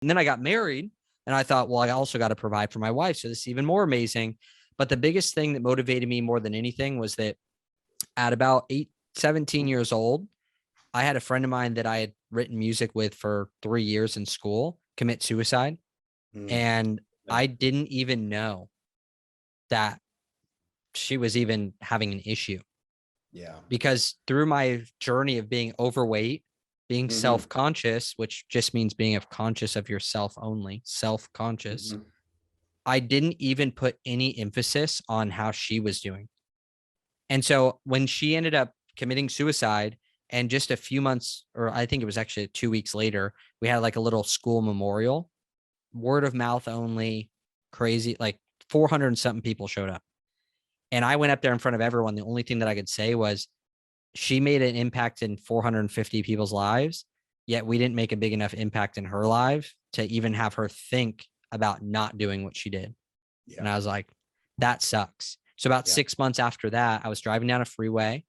And then I got married and I thought, well, I also got to provide for my wife. So this is even more amazing. But the biggest thing that motivated me more than anything was that at about 17 years old, I had a friend of mine that I had written music with for 3 years in school commit suicide. And I didn't even know that she was even having an issue. Yeah. Because through my journey of being overweight, being self-conscious, which just means being conscious of yourself only, self-conscious, I didn't even put any emphasis on how she was doing. And so when she ended up committing suicide, and just a few months, or I think it was actually 2 weeks later, we had like a little school memorial, word of mouth only, crazy, like 400 and something people showed up. And I went up there in front of everyone. The only thing that I could say was, she made an impact in 450 people's lives, yet we didn't make a big enough impact in her life to even have her think about not doing what she did. Yeah. And I was like, that sucks. So about 6 months after that, I was driving down a freeway.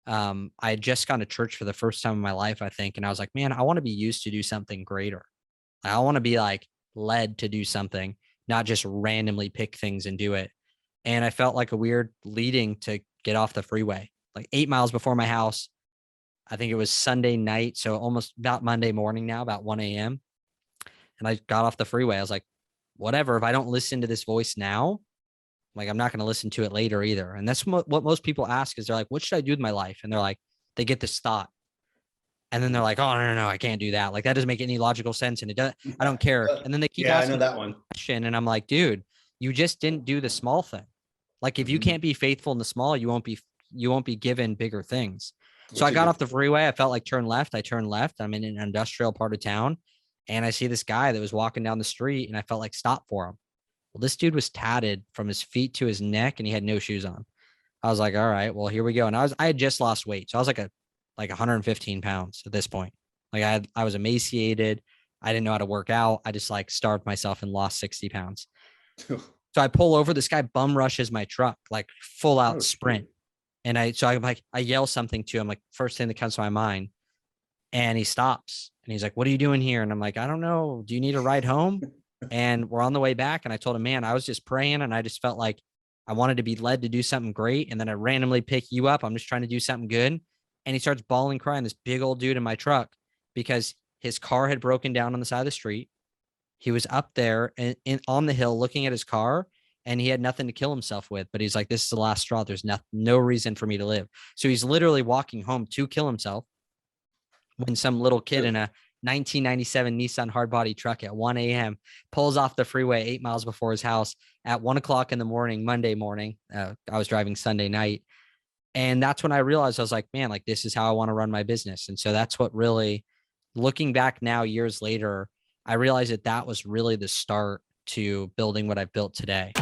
I had just gone to church for the first time in my life, I think. And I was like, man, I want to be used to do something greater. I want to be like led to do something, not just randomly pick things and do it. And I felt like a weird leading to get off the freeway, like 8 miles before my house. I think it was Sunday night. So almost about Monday morning now, about 1 a.m. And I got off the freeway. I was like, whatever, if I don't listen to this voice now, like, I'm not going to listen to it later either. And that's what most people ask is, they're like, what should I do with my life? And they're like, they get this thought. And then they're like, oh, no, I can't do that. Like, that doesn't make any logical sense. And it does, I don't care. And then they keep asking that one question. And I'm like, dude, you just didn't do the small thing. Like, if you can't be faithful in the small, you won't be given bigger things. So I got off the freeway. I felt like turn left. I turned left. I'm in an industrial part of town. And I see this guy that was walking down the street, and I felt like stop for him. Well, this dude was tatted from his feet to his neck, and he had no shoes on. I was like, all right, well, here we go. And I had just lost weight. So I was like 115 pounds at this point. Like, I was emaciated. I didn't know how to work out. I just like starved myself and lost 60 pounds. So I pull over, this guy bum rushes my truck, like full out sprint. And I yell something to him, like first thing that comes to my mind. And he stops and he's like, what are you doing here? And I'm like, I don't know. Do you need a ride home? And we're on the way back. And I told him, man, I was just praying, and I just felt like I wanted to be led to do something great. And then I randomly pick you up. I'm just trying to do something good. And he starts bawling, crying, this big old dude in my truck, because his car had broken down on the side of the street. He was up there on the hill looking at his car, and he had nothing to kill himself with. But he's like, this is the last straw. There's no reason for me to live. So he's literally walking home to kill himself, when some little kid in a 1997 Nissan hardbody truck at 1 a.m. pulls off the freeway 8 miles before his house at 1 o'clock in the morning, Monday morning. I was driving Sunday night. And that's when I realized, I was like, man, like, this is how I want to run my business. And so that's what really, looking back now, years later, I realized that was really the start to building what I've built today.